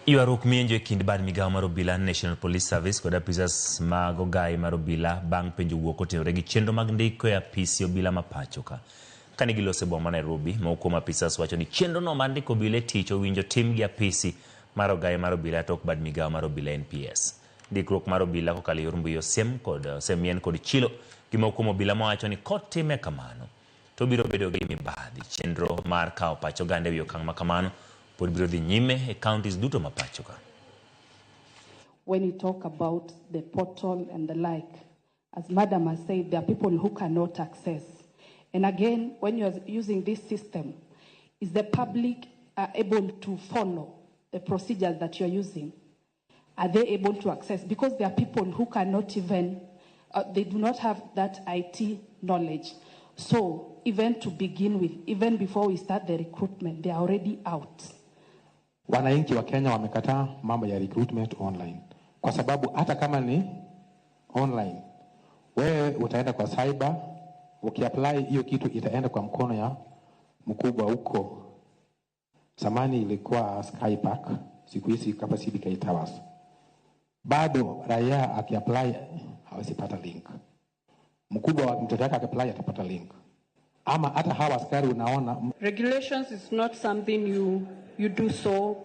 Ywaruok mienjo e kind bad migawo mar obila National Police Service kod apisas mag ogai mar obila bang' penjo wuok otenore gi chenro mag ndiko e apisi obila ma pacho ka. Kane gilose boma Nairobi, moko kuom apisas wacho ni chenro no mar ndiko obila e tich owinjo tim gi apisi mar ogai mar obila tok bad migawo mar obila NPS. Ndikruok mar obila kokalo yor mbui osemien kod chilo gi moko kuom obila mawacho ni kotime kamano to biro bedo gi mibadhi. Chenro mar kawo pacho gande wi okang' ma kamano pod biro dhi nyime e counties duto ma pacho ka. When you talk about the portal and the like, as Madam has said, there are people who cannot access. And again, when you're using this system, is the public able to follow the procedures that you're using? Are they able to access? Because there are people who cannot even, they do not have that IT knowledge. So even to begin with, even before we start the recruitment, they are already out. Wananchi wa Kenya wamekataa mambo ya recruitment online. Kwa sababu hata kama ni online, wewe utaenda kwa cyber, ukiapply hiyo kitu itaenda kwa mkono ya mkubwa huko. Zamani ilikuwa Skypark, siku hizi kama CBK Towers. Bado raia akiapply hawasipata link. Mkubwa wa mtoto wake akiapply atapata link. Ama hata hawa askari unaona. Regulations is not something you do so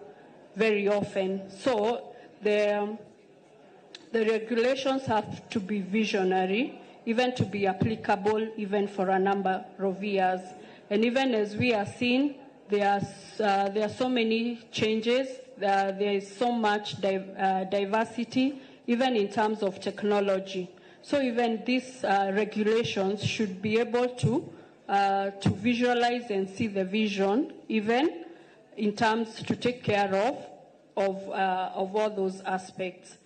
very often. So the regulations have to be visionary, even to be applicable even for a number of years. And even as we are seeing, there are so many changes. There is so much diversity, even in terms of technology. So even these regulations should be able to visualize and see the vision, even in terms to take care of all those aspects.